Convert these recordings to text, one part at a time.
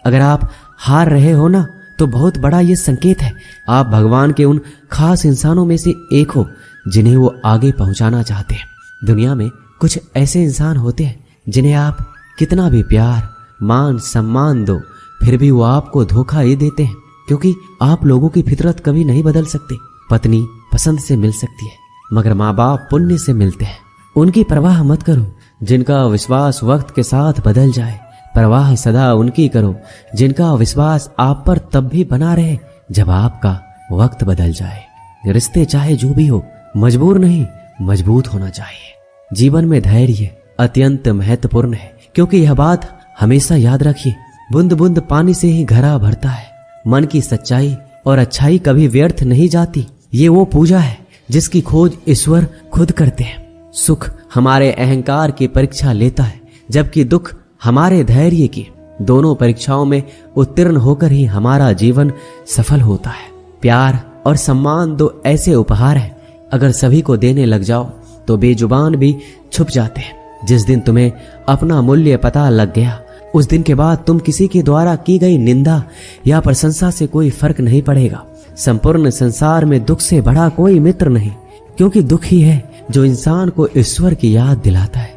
अगर आप हार रहे हो ना, तो बहुत बड़ा ये संकेत है। आप भगवान के उन खास इंसानों में से एक हो जिन्हें वो आगे पहुंचाना चाहते हैं। दुनिया में कुछ ऐसे इंसान होते हैं जिन्हें आप कितना भी प्यार, मान, सम्मान दो, फिर भी वो आपको धोखा ही देते हैं, क्योंकि आप लोगों की फितरत कभी नहीं बदल सकते। पत्नी पसंद से मिल सकती है, मगर माँ बाप पुण्य से मिलते हैं। उनकी परवाह मत करो जिनका विश्वास वक्त के साथ बदल जाए। परवाह सदा उनकी करो जिनका विश्वास आप पर तब भी बना रहे जब आपका वक्त बदल जाए। रिश्ते चाहे जो भी हो, मजबूर नहीं, मजबूत होना चाहिए। जीवन में धैर्य अत्यंत महत्वपूर्ण है, क्योंकि यह बात हमेशा याद रखिए, बूंद बूंद पानी से ही घड़ा भरता है। मन की सच्चाई और अच्छाई कभी व्यर्थ नहीं जाती। ये वो पूजा है जिसकी खोज ईश्वर खुद करते हैं। सुख हमारे अहंकार की परीक्षा लेता है, जबकि दुख हमारे धैर्य की। दोनों परीक्षाओं में उत्तीर्ण होकर ही हमारा जीवन सफल होता है। प्यार और सम्मान दो ऐसे उपहार हैं, अगर सभी को देने लग जाओ तो बेजुबान भी छुप जाते हैं। जिस दिन तुम्हें अपना मूल्य पता लग गया, उस दिन के बाद तुम किसी के द्वारा की गई निंदा या प्रशंसा से कोई फर्क नहीं पड़ेगा। संपूर्ण संसार में दुख से बड़ा कोई मित्र नहीं, क्योंकि दुख ही है जो इंसान को ईश्वर की याद दिलाता है।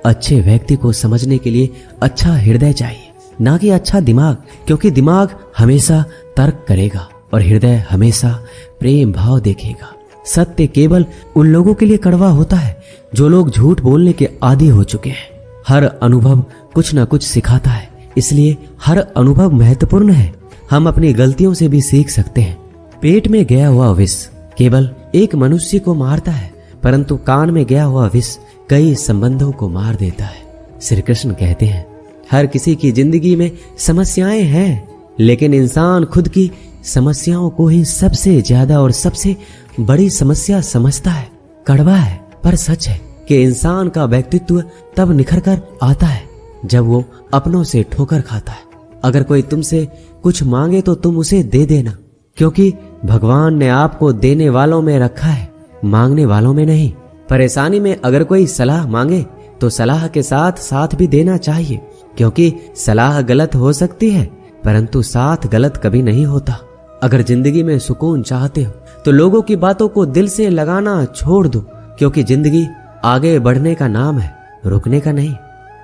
अच्छे व्यक्ति को समझने के लिए अच्छा हृदय चाहिए, ना कि अच्छा दिमाग, क्योंकि दिमाग हमेशा तर्क करेगा और हृदय हमेशा प्रेम भाव देखेगा। सत्य केवल उन लोगों के लिए कड़वा होता है जो लोग झूठ बोलने के आदी हो चुके हैं। हर अनुभव कुछ न कुछ सिखाता है, इसलिए हर अनुभव महत्वपूर्ण है। हम अपनी गलतियों से भी सीख सकते हैं। पेट में गया हुआ विष केवल एक मनुष्य को मारता है, परंतु कान में गया हुआ विष कई संबंधों को मार देता है। श्री कृष्ण कहते हैं, हर किसी की जिंदगी में समस्याएं हैं, लेकिन इंसान खुद की समस्याओं को ही सबसे ज्यादा और सबसे बड़ी समस्या समझता है। कड़वा है पर सच है कि इंसान का व्यक्तित्व तब निखर कर आता है जब वो अपनों से ठोकर खाता है। अगर कोई तुमसे कुछ मांगे तो तुम उसे दे देना, क्योंकि भगवान ने आपको देने वालों में रखा है, मांगने वालों में नहीं। परेशानी में अगर कोई सलाह मांगे तो सलाह के साथ साथ भी देना चाहिए, क्योंकि सलाह गलत हो सकती है परंतु साथ गलत कभी नहीं होता। अगर जिंदगी में सुकून चाहते हो तो लोगों की बातों को दिल से लगाना छोड़ दो, क्योंकि जिंदगी आगे बढ़ने का नाम है, रुकने का नहीं।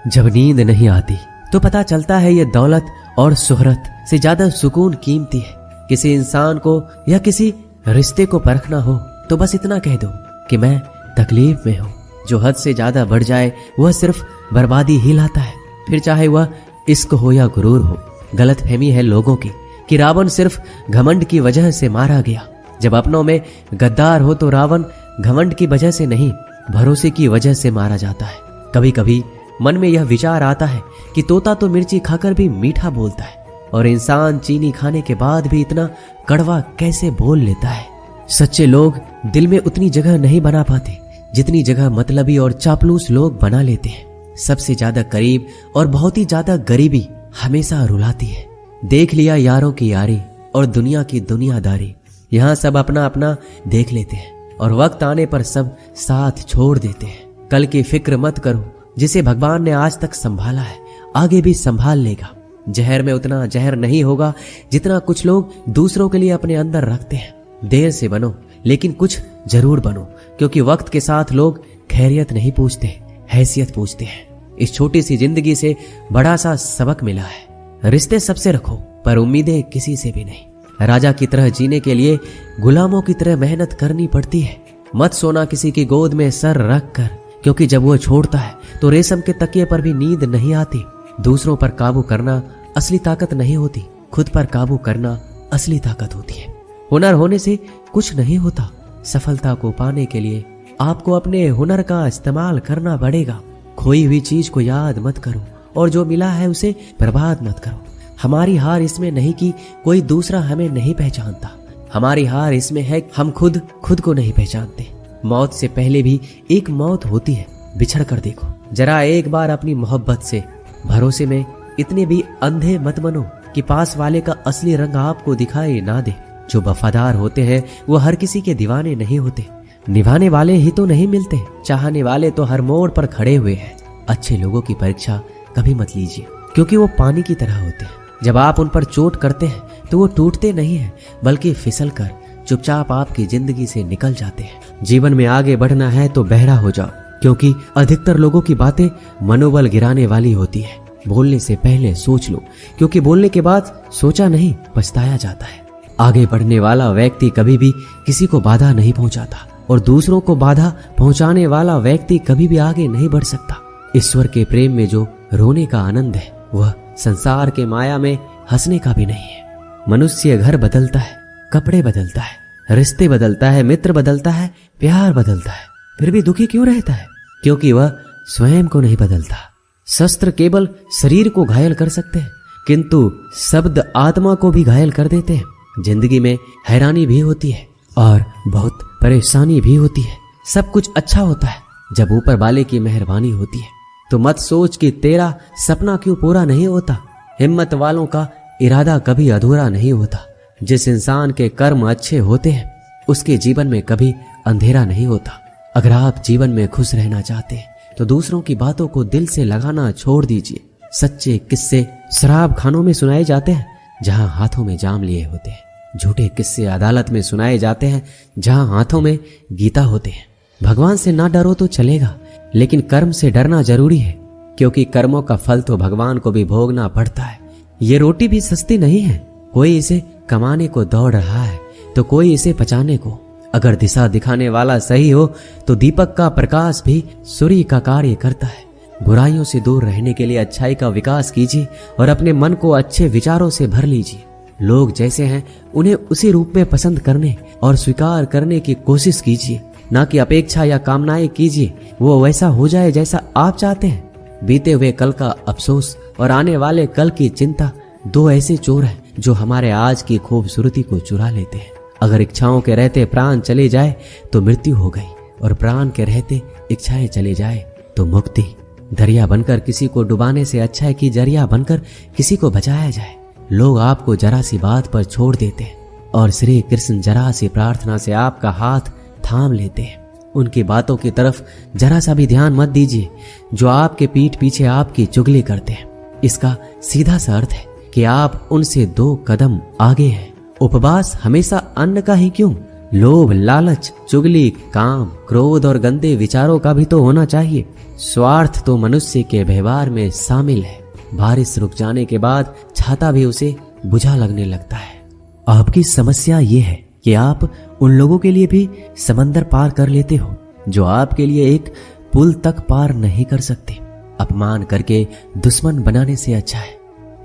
जब नींद नहीं आती तो पता चलता है ये दौलत और शोहरत से ज्यादा सुकून कीमती है। किसी इंसान को या किसी रिश्ते को परखना हो तो बस इतना कह दो कि मैं तकलीफ में हूँ। जो हद से ज्यादा बढ़ जाए वह सिर्फ बर्बादी ही लाता है, फिर चाहे वह इश्क हो या गुरूर हो। गलतफहमी है लोगों की कि रावण सिर्फ घमंड की वजह से मारा गया। जब अपनों में गद्दार हो तो रावण घमंड की वजह से नहीं, भरोसे की वजह से मारा जाता है। कभी कभी मन में यह विचार आता है कि तोता तो मिर्ची खाकर भी मीठा बोलता है, और इंसान चीनी खाने के बाद भी इतना कड़वा कैसे बोल लेता है। सच्चे लोग दिल में उतनी जगह नहीं बना पाते जितनी जगह मतलबी और चापलूस लोग बना लेते हैं। सबसे ज्यादा करीब और बहुत ही ज्यादा गरीबी हमेशा रुलाती है। देख लिया यारों की यारी और दुनिया की दुनियादारी, यहाँ सब अपना अपना देख लेते हैं और वक्त आने पर सब साथ छोड़ देते हैं। कल की फिक्र मत करो, जिसे भगवान ने आज तक संभाला है आगे भी संभाल लेगा। जहर में उतना जहर नहीं होगा जितना कुछ लोग दूसरों के लिए अपने अंदर रखते हैं। देर से बनो लेकिन कुछ जरूर बनो, क्योंकि वक्त के साथ लोग खैरियत नहीं पूछते, हैसियत पूछते हैं। इस छोटी सी जिंदगी से बड़ा सा सबक मिला है। रिश्ते सबसे रखो पर उम्मीदें किसी से भी नहीं। राजा की तरह जीने के लिए गुलामों की तरह मेहनत करनी पड़ती है। मत सोना किसी की गोद में सर रख कर, क्योंकि जब वो छोड़ता है तो रेशम के तकिए पर भी नींद नहीं आती। दूसरों पर काबू करना असली ताकत नहीं होती, खुद पर काबू करना असली ताकत होती है। हुनर होने से कुछ नहीं होता। सफलता को पाने के लिए आपको अपने हुनर का इस्तेमाल करना पड़ेगा। खोई हुई चीज को याद मत करो और जो मिला है उसे बर्बाद मत करो। हमारी हार इसमें नहीं कि कोई दूसरा हमें नहीं पहचानता, हमारी हार इसमें है हम खुद को नहीं पहचानते। मौत से पहले भी एक मौत होती है, बिछड़ कर देखो। जरा एक बार अपनी मोहब्बत से, भरोसे में इतने भी अंधे मत बनो कि पास वाले का असली रंग आपको दिखाई ना दे। जो वफादार होते हैं वो हर किसी के दीवाने नहीं होते। निभाने वाले ही तो नहीं मिलते, चाहने वाले तो हर मोड़ पर खड़े हुए हैं। अच्छे लोगों की परीक्षा कभी मत लीजिए, क्योंकि वो पानी की तरह होते हैं। जब आप उन पर चोट करते हैं तो वो टूटते नहीं हैं, बल्कि फिसल कर चुपचाप आपकी जिंदगी से निकल जाते हैं। जीवन में आगे बढ़ना है तो बहरा हो जाओ, क्योंकि अधिकतर लोगों की बातें मनोबल गिराने वाली होती है। बोलने से पहले सोच लो, क्योंकि बोलने के बाद सोचा नहीं पछताया जाता है। आगे बढ़ने वाला व्यक्ति कभी भी किसी को बाधा नहीं पहुंचाता, और दूसरों को बाधा पहुंचाने वाला व्यक्ति कभी भी आगे नहीं बढ़ सकता। ईश्वर के प्रेम में जो रोने का आनंद है, वह संसार के माया में हंसने का भी नहीं है। मनुष्य घर बदलता है, कपड़े बदलता है, रिश्ते बदलता है, मित्र बदलता है, प्यार बदलता है, फिर भी दुखी क्यों रहता है? क्योंकि वह स्वयं को नहीं बदलता। शस्त्र केवल शरीर को घायल कर सकते हैं, किंतु शब्द आत्मा को भी घायल कर देते हैं। जिंदगी में हैरानी भी होती है और बहुत परेशानी भी होती है। सब कुछ अच्छा होता है जब ऊपर वाले की मेहरबानी होती है। तो मत सोच कि तेरा सपना क्यों पूरा नहीं होता। हिम्मत वालों का इरादा कभी अधूरा नहीं होता। जिस इंसान के कर्म अच्छे होते हैं उसके जीवन में कभी अंधेरा नहीं होता। अगर आप जीवन में खुश रहना चाहते हैं तो दूसरों की बातों को दिल से लगाना छोड़ दीजिए। सच्चे किस्से शराब खानों में सुनाए जाते हैं जहां हाथों में जाम लिए होते हैं। झूठे किस्से अदालत में सुनाए जाते हैं जहां हाथों में गीता होते हैं। भगवान से ना डरो तो चलेगा, लेकिन कर्म से डरना जरूरी है, क्योंकि कर्मों का फल तो भगवान को भी भोगना पड़ता है। ये रोटी भी सस्ती नहीं है। कोई इसे कमाने को दौड़ रहा है तो कोई इसे पचाने को। अगर दिशा दिखाने वाला सही हो तो दीपक का प्रकाश भी सूर्य का कार्य करता है। बुराइयों से दूर रहने के लिए अच्छाई का विकास कीजिए और अपने मन को अच्छे विचारों से भर लीजिए। लोग जैसे हैं उन्हें उसी रूप में पसंद करने और स्वीकार करने की कोशिश कीजिए, ना कि अपेक्षा या कामनाएं कीजिए वो वैसा हो जाए जैसा आप चाहते हैं। बीते हुए कल का अफसोस और आने वाले कल की चिंता दो ऐसे चोर हैं जो हमारे आज की खूबसूरती को चुरा लेते हैं। अगर इच्छाओं के रहते प्राण चले जाए तो मृत्यु हो गई, और प्राण के रहते इच्छाएं चले जाए तो मुक्ति। दरिया बनकर किसी को डुबाने से अच्छा है कि जरिया बनकर किसी को बचाया जाए। लोग आपको जरा सी बात पर छोड़ देते हैं और श्री कृष्ण जरा सी प्रार्थना से आपका हाथ थाम लेते हैं। उनकी बातों की तरफ जरा सा भी ध्यान मत दीजिए जो आपके पीठ पीछे आपकी चुगली करते हैं। इसका सीधा सा अर्थ है कि आप उनसे 2 कदम आगे हैं। उपवास हमेशा अन्न का ही क्यों? लोभ, लालच, चुगली, काम, क्रोध और गंदे विचारों का भी तो होना चाहिए। स्वार्थ तो मनुष्य के व्यवहार में शामिल है। बारिश रुक जाने के बाद छाता भी उसे बुझा लगने लगता है। आपकी समस्या ये है कि आप उन लोगों के लिए भी समंदर पार कर लेते हो जो आपके लिए एक पुल तक पार नहीं कर सकते। अपमान करके दुश्मन बनाने से अच्छा है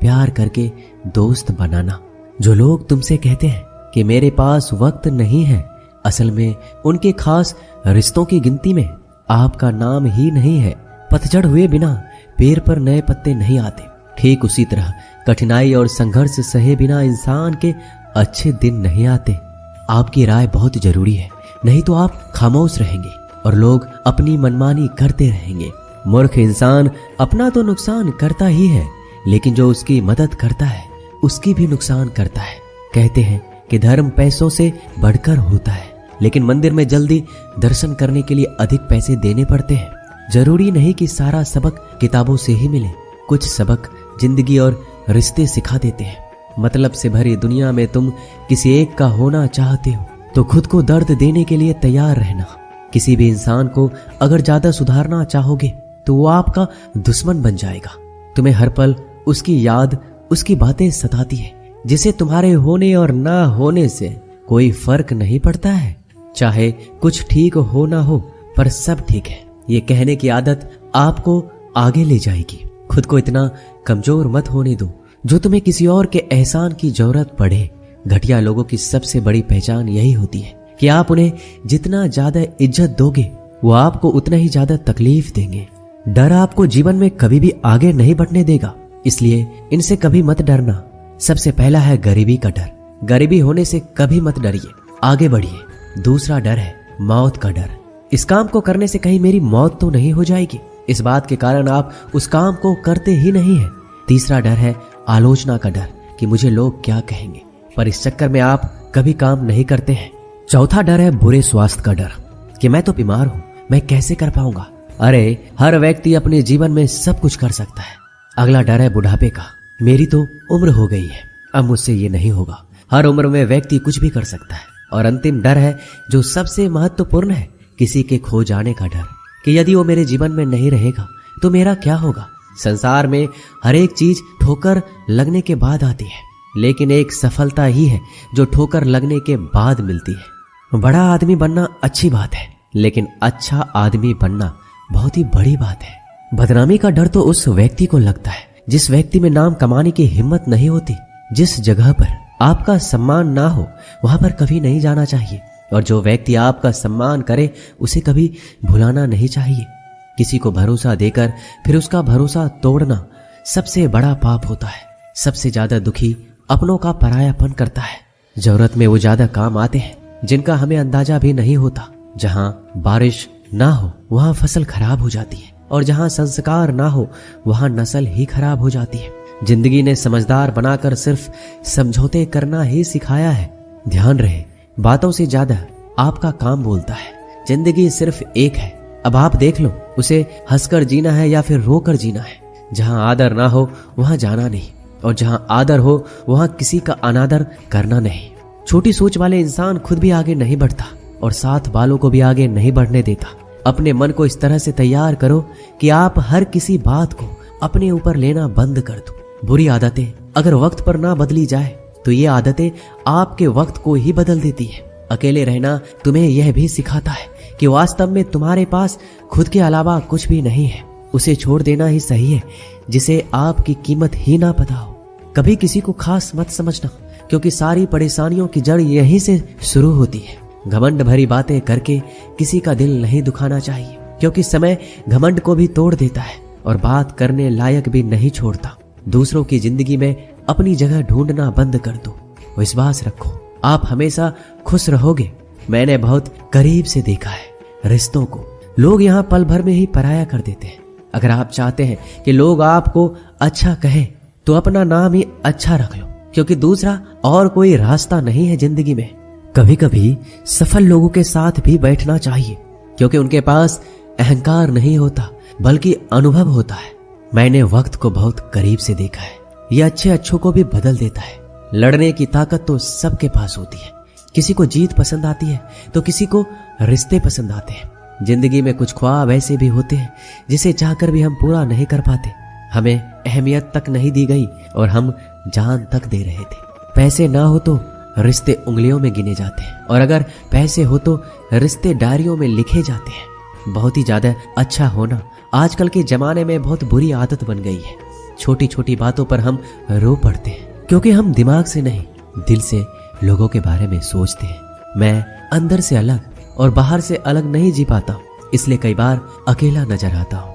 प्यार करके दोस्त बनाना। जो लोग तुमसे कहते हैं कि मेरे पास वक्त नहीं है, असल में उनके खास रिश्तों की गिनती में आपका नाम ही नहीं है। पतझड़ हुए बिना पेड़ पर नए पत्ते नहीं आते। ठीक उसी तरह कठिनाई और संघर्ष सहे बिना इंसान के अच्छे दिन नहीं आते। आपकी राय बहुत जरूरी है, नहीं तो आप खामोश रहेंगे और लोग अपनी मनमानी करते रहेंगे। मूर्ख इंसान अपना तो नुकसान करता ही है, लेकिन जो उसकी मदद करता है उसकी भी नुकसान करता है। कहते हैं कि धर्म पैसों से बढ़कर होता है, लेकिन मंदिर में जल्दी दर्शन करने के लिए अधिक पैसे देने पड़ते हैं। जरूरी नहीं कि सारा सबक किताबों से ही मिले। कुछ सबक जिंदगी और रिश्ते सिखा देते हैं। मतलब से भरी दुनिया में तुम किसी एक का होना चाहते हो तो खुद को दर्द देने के लिए तैयार रहना। किसी भी इंसान को अगर ज्यादा सुधारना चाहोगे तो वो आपका दुश्मन बन जाएगा। तुम्हें हर पल उसकी याद, उसकी बातें सताती है, जिसे तुम्हारे होने और ना होने से कोई फर्क नहीं पड़ता है। चाहे कुछ ठीक हो ना हो, पर सब ठीक है ये कहने की आदत आपको आगे ले जाएगी। खुद को इतना कमजोर मत होने दो जो तुम्हें किसी और के एहसान की जरूरत पड़े। घटिया लोगों की सबसे बड़ी पहचान यही होती है कि आप उन्हें जितना ज्यादा इज्जत दोगे वो आपको उतना ही ज्यादा तकलीफ देंगे। डर आपको जीवन में कभी भी आगे नहीं बढ़ने देगा, इसलिए इनसे कभी मत डरना। सबसे पहला है गरीबी का डर। गरीबी होने से कभी मत डरिए, आगे बढ़िए। दूसरा डर है मौत का डर। इस काम को करने से कहीं मेरी मौत तो नहीं हो जाएगी, इस बात के कारण आप उस काम को करते ही नहीं है। तीसरा डर है आलोचना का डर कि मुझे लोग क्या कहेंगे, पर इस चक्कर में आप कभी काम नहीं करते हैं। चौथा डर है बुरे स्वास्थ्य का डर कि मैं तो बीमार हूं, मैं कैसे कर पाऊंगा। अरे हर व्यक्ति अपने जीवन में सब कुछ कर सकता है। अगला डर है बुढ़ापे का मेरी तो उम्र हो गई है, अब मुझसे ये नहीं होगा। हर उम्र में व्यक्ति कुछ भी कर सकता है, और अंतिम डर है जो सबसे महत्वपूर्ण है, किसी के खो जाने का डर, कि यदि वो मेरे जीवन में नहीं रहेगा तो मेरा क्या होगा। संसार में हर एक चीज ठोकर लगने के बाद आती है, लेकिन एक सफलता ही है जो ठोकर लगने के बाद मिलती है। बड़ा आदमी बनना अच्छी बात है, लेकिन अच्छा आदमी बनना बहुत ही बड़ी बात है। बदनामी का डर तो उस व्यक्ति को लगता है जिस व्यक्ति में नाम कमाने की हिम्मत नहीं होती। जिस जगह पर आपका सम्मान ना हो वहां पर कभी नहीं जाना चाहिए, और जो व्यक्ति आपका सम्मान करे उसे कभी भुलाना नहीं चाहिए। किसी को भरोसा देकर फिर उसका भरोसा तोड़ना सबसे बड़ा पाप होता है। सबसे ज्यादा दुखी अपनों का परायापन करता है। जरूरत में वो ज्यादा काम आते हैं जिनका हमें अंदाजा भी नहीं होता। जहां बारिश ना हो वहां फसल खराब हो जाती है, और जहां संस्कार ना हो वहां नस्ल ही खराब हो जाती है। जिंदगी ने समझदार बनाकर सिर्फ समझौते करना ही सिखाया है। ध्यान रहे, बातों से ज्यादा आपका काम बोलता है। जिंदगी सिर्फ एक है, अब आप देख लो, उसे हंसकर जीना है या फिर रोकर जीना है। जहां आदर ना हो वहां जाना नहीं, और जहां आदर हो वहां किसी का अनादर करना नहीं। छोटी सोच वाले इंसान खुद भी आगे नहीं बढ़ता और साथ वालों को भी आगे नहीं बढ़ने देता। अपने मन को इस तरह से तैयार करो कि आप हर किसी बात को अपने ऊपर लेना बंद कर दो। बुरी आदतें अगर वक्त पर ना बदली जाए तो ये आदतें आपके वक्त को ही बदल देती है। अकेले रहना तुम्हें यह भी सिखाता है कि वास्तव में तुम्हारे पास खुद के अलावा कुछ भी नहीं है। उसे छोड़ देना ही सही है जिसे आपकी कीमत ही ना पता हो। कभी किसी को खास मत समझना, क्योंकि सारी परेशानियों की जड़ यहीं से शुरू होती है। घमंड भरी बातें करके किसी का दिल नहीं दुखाना चाहिए, क्योंकि समय घमंड को भी तोड़ देता है और बात करने लायक भी नहीं छोड़ता। दूसरों की जिंदगी में अपनी जगह ढूंढना बंद कर दो। विश्वास रखो, आप हमेशा खुश रहोगे। मैंने बहुत करीब से देखा है रिश्तों को। लोग यहाँ पल भर में ही पराया कर देते हैं। अगर आप चाहते हैं कि लोग आपको अच्छा कहें तो अपना नाम ही अच्छा रख लो, क्योंकि दूसरा और कोई रास्ता नहीं है जिंदगी में। कभी कभी सफल लोगों के साथ भी बैठना चाहिए, क्योंकि उनके पास अहंकार नहीं होता बल्कि अनुभव होता है। मैंने वक्त को बहुत करीब से देखा है, यह अच्छे अच्छों को भी बदल देता है। लड़ने की ताकत तो सबके पास होती है। किसी को जीत पसंद आती है तो किसी को रिश्ते पसंद आते हैं। जिंदगी में कुछ ख्वाब ऐसे भी होते हैं जिसे चाहकर भी हम पूरा नहीं कर पाते। हमें अहमियत तक नहीं दी गई और हम जान तक दे रहे थे। पैसे ना हो तो रिश्ते उंगलियों में गिने जाते हैं, और अगर पैसे हो तो रिश्ते डायरियों में लिखे जाते हैं। बहुत ही ज्यादा अच्छा होना आजकल के जमाने में बहुत बुरी आदत बन गई है। छोटी छोटी बातों पर हम रो पड़ते हैं, क्योंकि हम दिमाग से नहीं दिल से लोगों के बारे में सोचते हैं। मैं अंदर से अलग और बाहर से अलग नहीं जी पाता, इसलिए कई बार अकेला नजर आता हूँ।